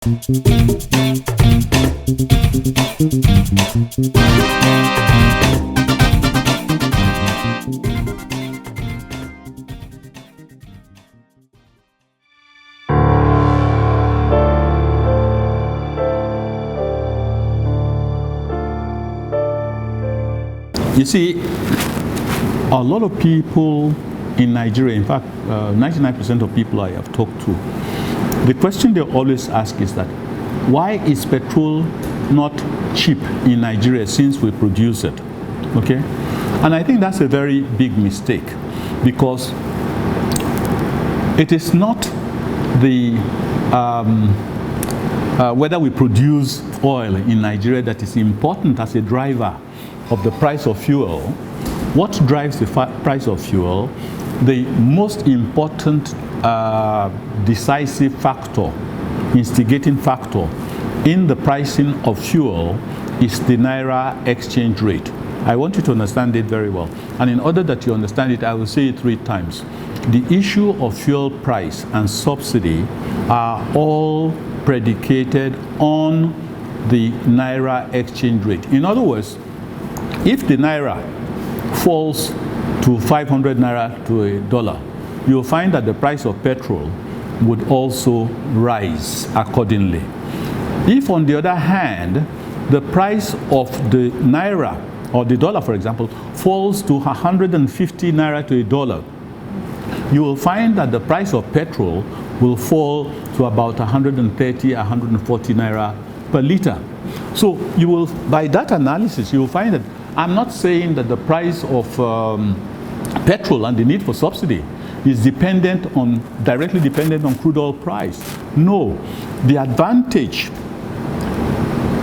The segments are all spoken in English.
You see, a lot of people in Nigeria, in fact, 99% of people I have talked to, the question they always ask is that, why is petrol not cheap in Nigeria since we produce it? Okay? And I think that's a very big mistake, because it is not the whether we produce oil in Nigeria that is important as a driver of the price of fuel. What drives the price of fuel? The most important decisive factor, instigating factor in the pricing of fuel is the Naira exchange rate. I want you to understand it very well. And in order that you understand it, I will say it 3 times. The issue of fuel price and subsidy are all predicated on the Naira exchange rate. In other words, if the Naira falls to 500 Naira to $1, you'll find that the price of petrol would also rise accordingly. If, on the other hand, the price of the Naira, or the dollar, for example, falls to 150 Naira to $1, you will find that the price of petrol will fall to about 130, 140 Naira per liter. So you will, by that analysis, you will find that I'm not saying that the price of petrol and the need for subsidy is directly dependent on crude oil price. No, the advantage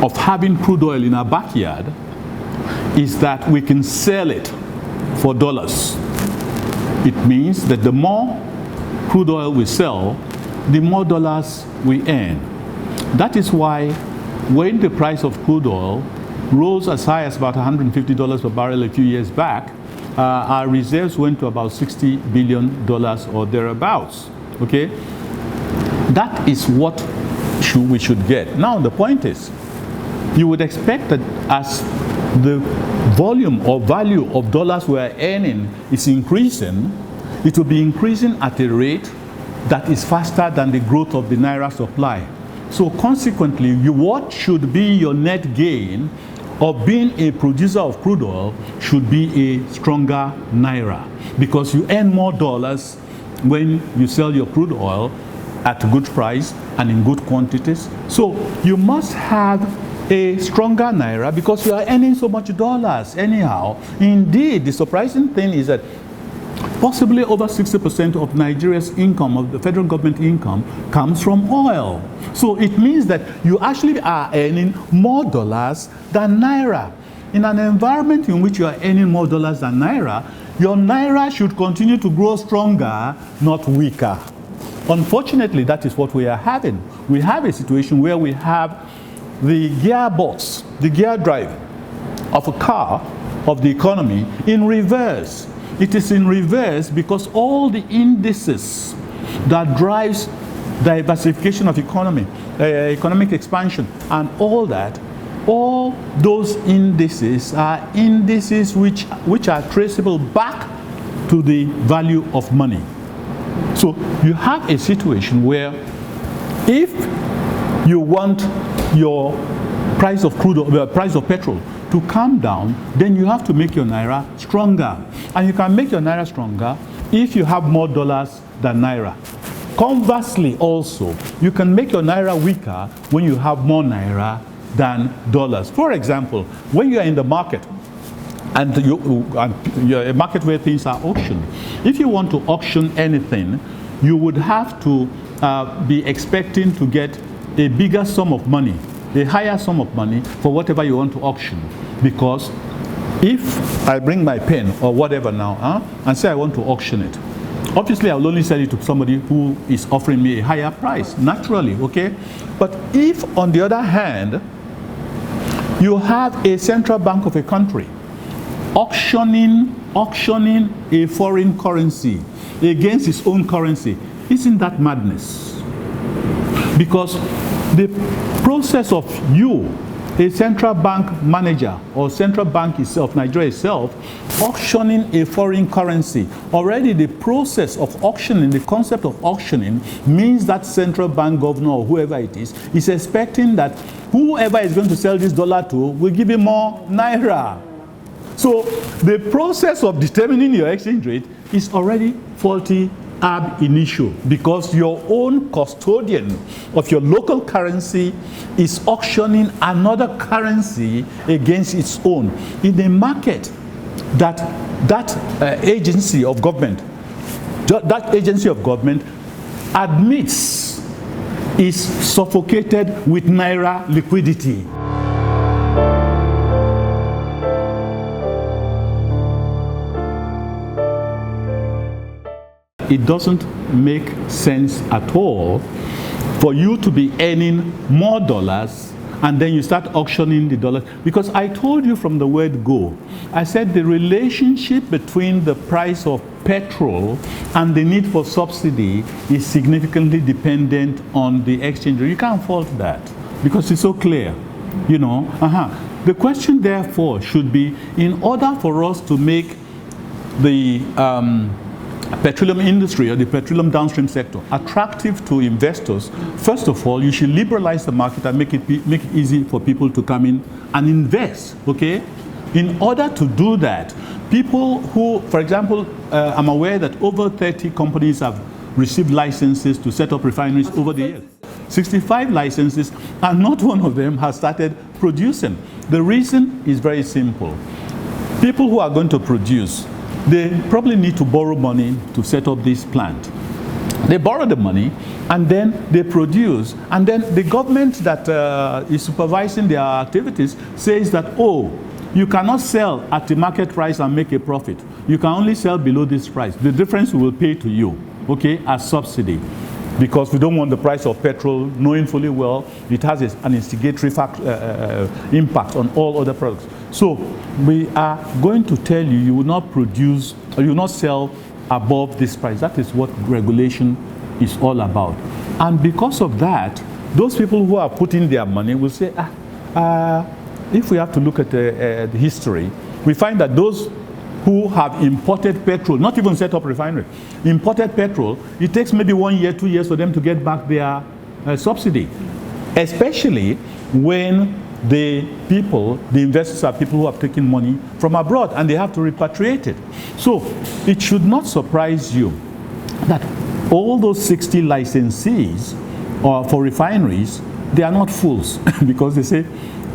of having crude oil in our backyard is that we can sell it for dollars. It means that the more crude oil we sell, the more dollars we earn. That is why when the price of crude oil rose as high as about $150 per barrel a few years back, our reserves went to about $60 billion or thereabouts. Okay? That is what we should get. Now, the point is, you would expect that as the volume or value of dollars we are earning is increasing, it will be increasing at a rate that is faster than the growth of the Naira supply. So consequently, what should be your net gain of being a producer of crude oil should be a stronger Naira, because you earn more dollars when you sell your crude oil at a good price and in good quantities. So you must have a stronger Naira because you are earning so much dollars anyhow. Indeed, the surprising thing is that possibly over 60% of Nigeria's income, of the federal government income, comes from oil. So it means that you actually are earning more dollars than Naira. In an environment in which you are earning more dollars than Naira, your Naira should continue to grow stronger, not weaker. Unfortunately, that is what we are having. We have a situation where we have the gearbox, the gear drive of a car, of the economy, in reverse. It is in reverse because all the indices that drives diversification of economy, economic expansion, and all that, all those indices are indices which are traceable back to the value of money. So you have a situation where if you want your price of crude oil, price of petrol to come down, then you have to make your Naira stronger. And you can make your Naira stronger if you have more dollars than Naira. Conversely also, you can make your Naira weaker when you have more Naira than dollars. For example, when you are in the market, and you're a market where things are auctioned, if you want to auction anything, you would have to be expecting to get a bigger sum of money, a higher sum of money for whatever you want to auction. Because if I bring my pen or whatever now and say I want to auction it, obviously I will only sell it to somebody who is offering me a higher price, naturally, okay? But if, on the other hand, you have a central bank of a country auctioning a foreign currency against its own currency, isn't that madness? Because the process of you, a central bank manager or central bank itself, Nigeria itself, auctioning a foreign currency. Already the process of auctioning, the concept of auctioning, means that central bank governor or whoever it is expecting that whoever is going to sell this dollar to will give him more Naira. So the process of determining your exchange rate is already faulty ab initio, because your own custodian of your local currency is auctioning another currency against its own in a market that agency of government admits is suffocated with Naira liquidity. It doesn't make sense at all for you to be earning more dollars and then you start auctioning the dollars. Because I told you from the word go, I said the relationship between the price of petrol and the need for subsidy is significantly dependent on the exchange rate. You can't fault that because it's so clear, you know. The question therefore should be, in order for us to make the petroleum industry or the petroleum downstream sector attractive to investors, first of all, you should liberalize the market and make it easy for people to come in and invest, okay? In order to do that, people who, for example, I'm aware that over 30 companies have received licenses to set up refineries over the years. 65 licenses, and not one of them has started producing. The reason is very simple. People who are going to produce, they probably need to borrow money to set up this plant. They borrow the money and then they produce, and then the government that is supervising their activities says that, oh, you cannot sell at the market price and make a profit. You can only sell below this price. The difference we will pay to you, okay, as subsidy. Because we don't want the price of petrol, knowing fully well it has an instigatory impact on all other products. So we are going to tell you, you will not produce or you will not sell above this price. That is what regulation is all about. And because of that, those people who are putting their money will say, if we have to look at the history, we find that those who have imported petrol, not even set up refinery, imported petrol, it takes maybe 1 year, 2 years for them to get back their subsidy. Especially when the investors are people who have taken money from abroad and they have to repatriate it. So it should not surprise you that all those 60 licensees for refineries, they are not fools because they say,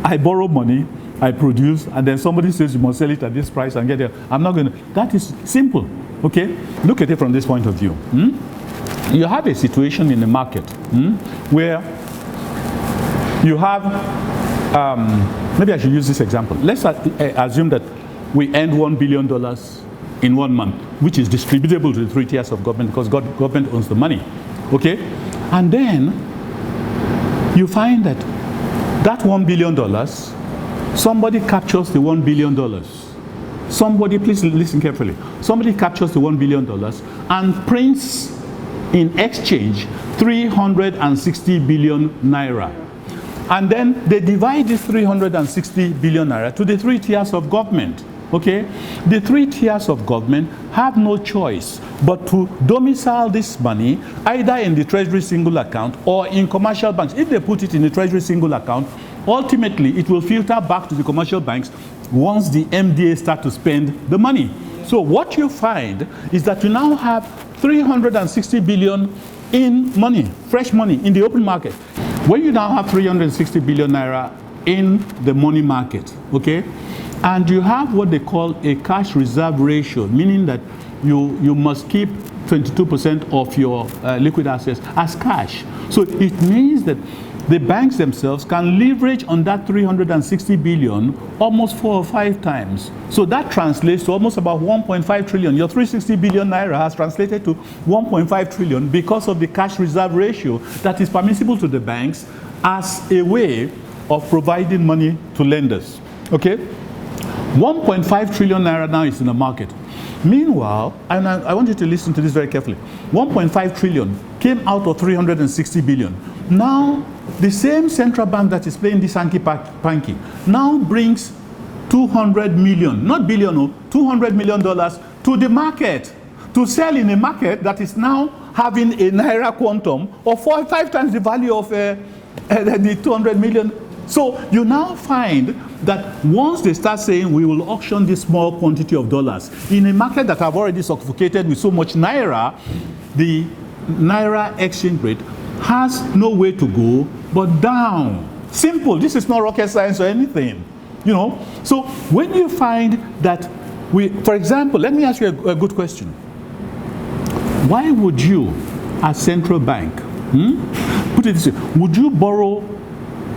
I borrow money, I produce, and then somebody says you must sell it at this price and get it. I'm not going to. That is simple, okay? Look at it from this point of view. You have a situation in the market where you have, maybe I should use this example. Let's assume that we earn $1 billion in 1 month, which is distributable to the 3 tiers of government because government owns the money, okay? And then you find that $1 billion, somebody captures the $1 billion. Somebody, please listen carefully. Somebody captures the $1 billion and prints in exchange 360 billion Naira. And then they divide this 360 billion Naira to the 3 tiers of government. Okay? The 3 tiers of government have no choice but to domicile this money either in the Treasury single account or in commercial banks. If they put it in the Treasury single account, ultimately it will filter back to the commercial banks once the MDA start to spend the money. So what you find is that you now have 360 billion in money, fresh money in the open market. When you now have 360 billion Naira in the money market, okay, and you have what they call a cash reserve ratio, meaning that you must keep 22% of your liquid assets as cash. So it means that the banks themselves can leverage on that 360 billion almost 4 or 5 times. So that translates to almost about 1.5 trillion. Your 360 billion Naira has translated to 1.5 trillion because of the cash reserve ratio that is permissible to the banks as a way of providing money to lenders. Okay? 1.5 trillion Naira now is in the market. Meanwhile, and I want you to listen to this very carefully, 1.5 trillion came out of 360 billion. Now, the same central bank that is playing this hanky-panky now brings 200 million, not billion, no, $200 million to the market to sell in a market that is now having a Naira quantum of 4 or 5 times the value of the 200 million. So you now find that once they start saying we will auction this small quantity of dollars in a market that have already suffocated with so much Naira, the Naira exchange rate has no way to go but down. Simple. This is not rocket science or anything. You know, so when you find that for example, let me ask you a good question. Why would you, as central bank, put it this way, would you borrow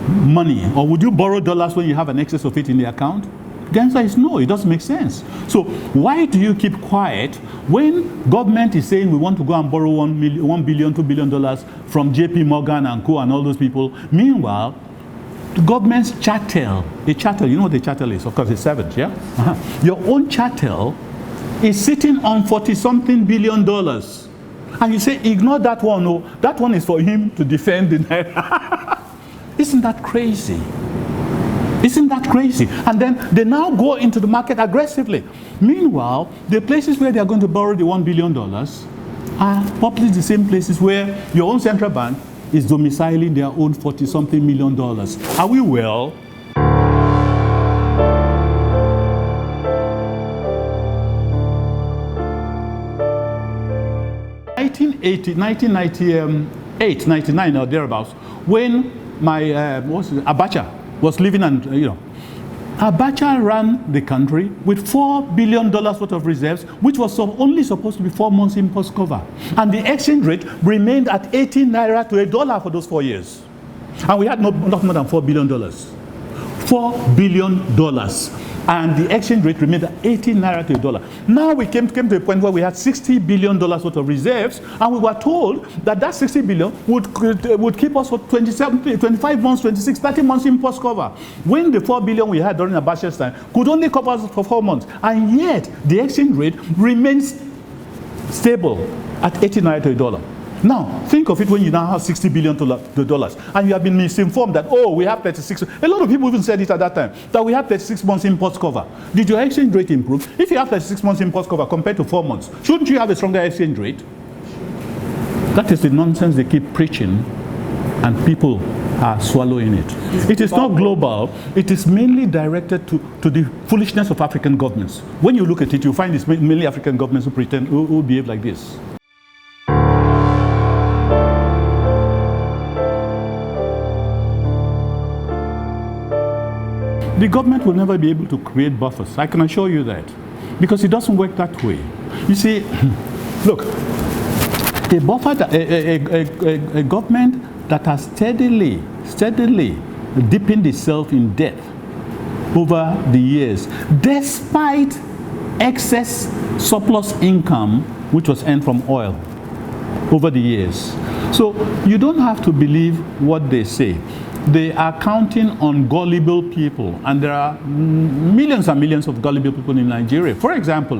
money or would you borrow dollars when you have an excess of it in the account? The answer is no, it doesn't make sense. So why do you keep quiet when government is saying we want to go and borrow $1 billion, $2 billion from JP Morgan and Co. and all those people? Meanwhile, the government's chattel, the chattel, you know what the chattel is? Of course, it's 7, yeah? Your own chattel is sitting on $40-something billion. And you say, ignore that one. No, that one is for him to defend the Naira. Isn't that crazy? Isn't that crazy? And then they now go into the market aggressively. Meanwhile, the places where they are going to borrow the $1 billion are probably the same places where your own central bank is domiciling their own $40-something million. Are we well? In 1998, 99 or thereabouts, when my Abacha was living, and Abacha ran the country with $4 billion worth of reserves, which was only supposed to be 4 months import cover. And the exchange rate remained at 18 Naira to $1 for those 4 years. And we had not more than $4 billion. $4 billion. And the exchange rate remained at 18 Naira to $1. Now we came to a point where we had $60 billion worth of reserves, and we were told that that $60 billion would keep us for 25 months, 26, 30 months import cover. When the $4 billion we had during Abacha's time could only cover us for 4 months. And yet the exchange rate remains stable at 18 Naira to $1. Now, think of it when you now have $60 billion and you have been misinformed that, oh, we have 36. A lot of people even said it at that time, that we have 36 months import cover. Did your exchange rate improve? If you have 36 months import cover compared to 4 months, shouldn't you have a stronger exchange rate? That is the nonsense they keep preaching, and people are swallowing it. It is not global. It is mainly directed to the foolishness of African governments. When you look at it, you find it's mainly African governments who behave like this. The government will never be able to create buffers. I can assure you that. Because it doesn't work that way. You see, look, a buffer, a government that has steadily deepened itself in debt over the years, despite excess surplus income which was earned from oil over the years. So you don't have to believe what they say. They are counting on gullible people, and there are millions and millions of gullible people in Nigeria. For example,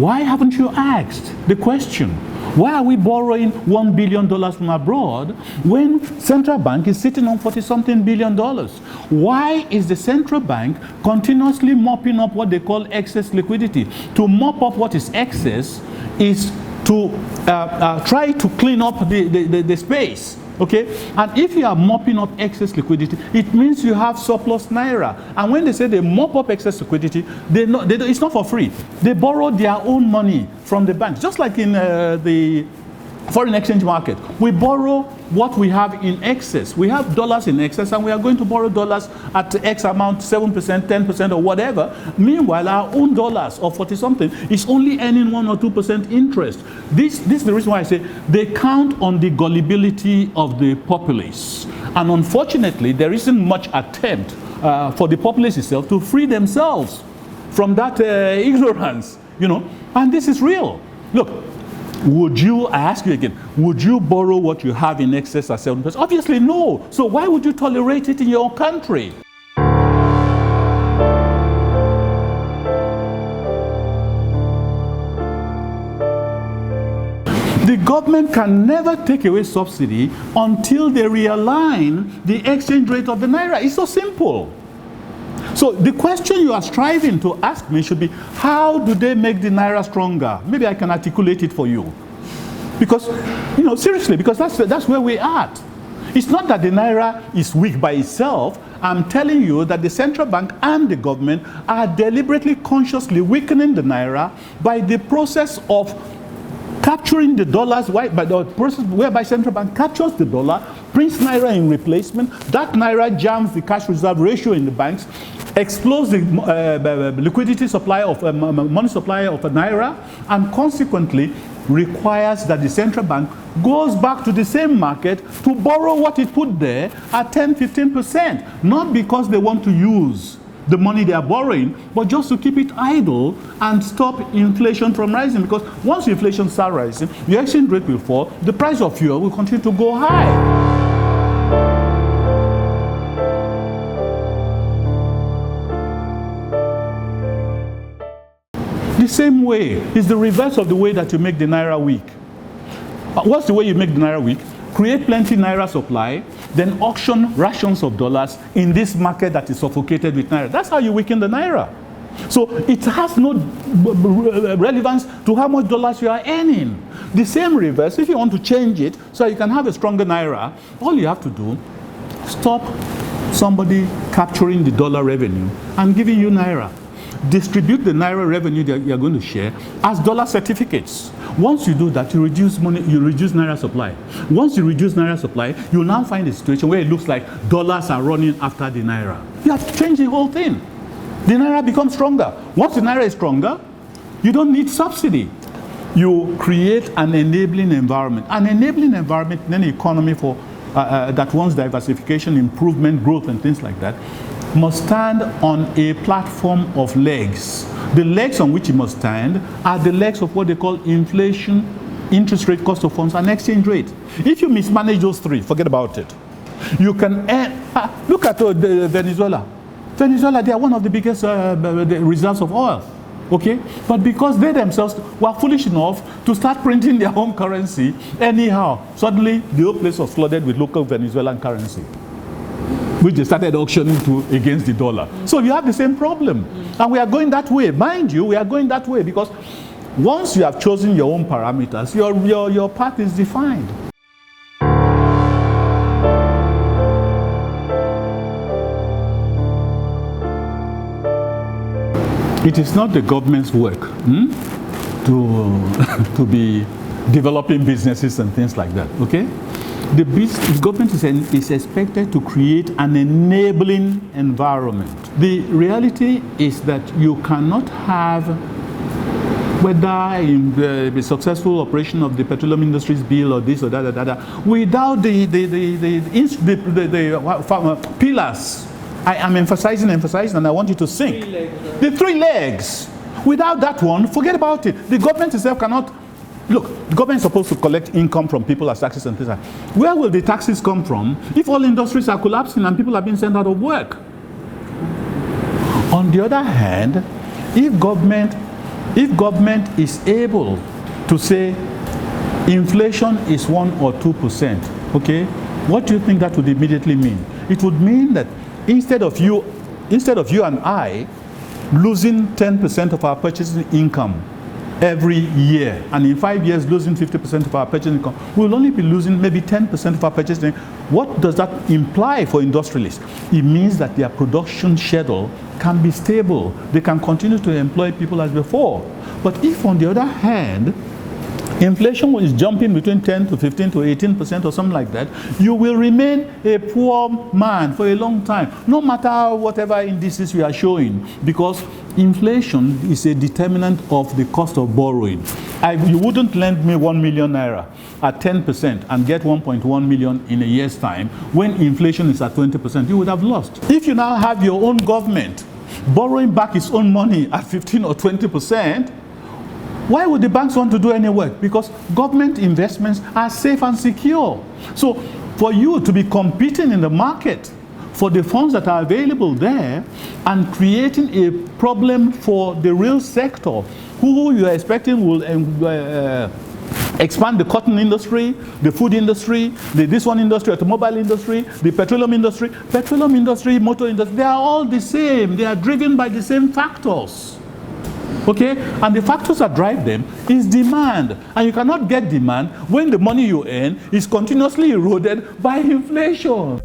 why haven't you asked the question, why are we borrowing $1 billion from abroad when central bank is sitting on $40-something billion? Why is the central bank continuously mopping up what they call excess liquidity? To mop up what is excess is to try to clean up the space. Okay, and if you are mopping up excess liquidity, it means you have surplus Naira. And when they say they mop up excess liquidity, it's not for free. They borrow their own money from the banks, just like in the foreign exchange market. We borrow what we have in excess. We have dollars in excess, and we are going to borrow dollars at X amount, 7%, 10%, or whatever. Meanwhile, our own dollars of 40-something is only earning 1 or 2% interest. This is the reason why I say they count on the gullibility of the populace. And unfortunately, there isn't much attempt for the populace itself to free themselves from that ignorance, and this is real. Look, I ask you again, would you borrow what you have in excess at 7%? Obviously no. So why would you tolerate it in your country? The government can never take away subsidy until they realign the exchange rate of the Naira. It's so simple. So the question you are striving to ask me should be, how do they make the Naira stronger? Maybe I can articulate it for you. Because, seriously, because that's where we're at. It's not that the Naira is weak by itself. I'm telling you that the central bank and the government are deliberately, consciously weakening the Naira by the process of capturing the dollars, by the process whereby central bank captures the dollar, prints Naira in replacement. That Naira jams the cash reserve ratio in the banks, explodes the liquidity supply of money supply of a Naira, and consequently requires that the central bank goes back to the same market to borrow what it put there at 10-15%, not because they want to use the money they are borrowing, but just to keep it idle and stop inflation from rising. Because once inflation starts rising, the exchange rate will fall, the price of fuel will continue to go high. The same way is the reverse of the way that you make the Naira weak. What's the way you make the Naira weak? Create plenty Naira supply, then auction rations of dollars in this market that is suffocated with Naira. That's how you weaken the Naira. So it has no relevance to how much dollars you are earning. The same reverse, if you want to change it so you can have a stronger Naira, all you have to do, stop somebody capturing the dollar revenue and giving you Naira. Distribute the Naira revenue that you're going to share as dollar certificates. Once you do that, you reduce money, you reduce Naira supply. Once you reduce Naira supply, you'll now find a situation where it looks like dollars are running after the Naira. You have to change the whole thing. The Naira becomes stronger. Once the Naira is stronger, you don't need subsidy. You create an enabling environment. An enabling environment in any economy for that wants diversification, improvement, growth, and things like that, must stand on a platform of legs. The legs on which it must stand are the legs of what they call inflation, interest rate, cost of funds, and exchange rate. If you mismanage those three, forget about it. You can earn, look at Venezuela. Venezuela, they are one of the biggest reserves of oil. Okay? But because they themselves were foolish enough to start printing their own currency, anyhow, suddenly the whole place was flooded with local Venezuelan currency, which they started auctioning to against the dollar. So you have the same problem. And we are going that way. Mind you, we are going that way because once you have chosen your own parameters, your path is defined. It is not the government's work to be developing businesses and things like that, okay? The government is expected to create an enabling environment. The reality is that you cannot have, whether in the successful operation of the petroleum industries bill or this or that, without the pillars. I am emphasizing, and I want you to think. The three legs. Without that one, forget about it. The government itself cannot. Look, the government is supposed to collect income from people as taxes and things like that. Where will the taxes come from if all industries are collapsing and people are being sent out of work? On the other hand, if government is able to say inflation is 1 or 2%, okay, what do you think that would immediately mean? It would mean that instead of you and I losing 10% of our purchasing income every year, and in 5 years losing 50% of our purchasing income, we'll only be losing maybe 10% of our purchasing income. What does that imply for industrialists? It means that their production schedule can be stable. They can continue to employ people as before. But if, on the other hand, inflation is jumping between 10 to 15 to 18% or something like that, you will remain a poor man for a long time, no matter whatever indices we are showing, because inflation is a determinant of the cost of borrowing. You wouldn't lend me 1 million naira at 10% and get 1.1 million in a year's time when inflation is at 20%. You would have lost. If you now have your own government borrowing back its own money at 15 or 20%, why would the banks want to do any work? Because government investments are safe and secure. So for you to be competing in the market for the funds that are available there and creating a problem for the real sector, who you are expecting will expand the cotton industry, the food industry, this one industry, automobile industry, the petroleum industry, motor industry, they are all the same. They are driven by the same factors. Okay? And the factors that drive them is demand. And you cannot get demand when the money you earn is continuously eroded by inflation.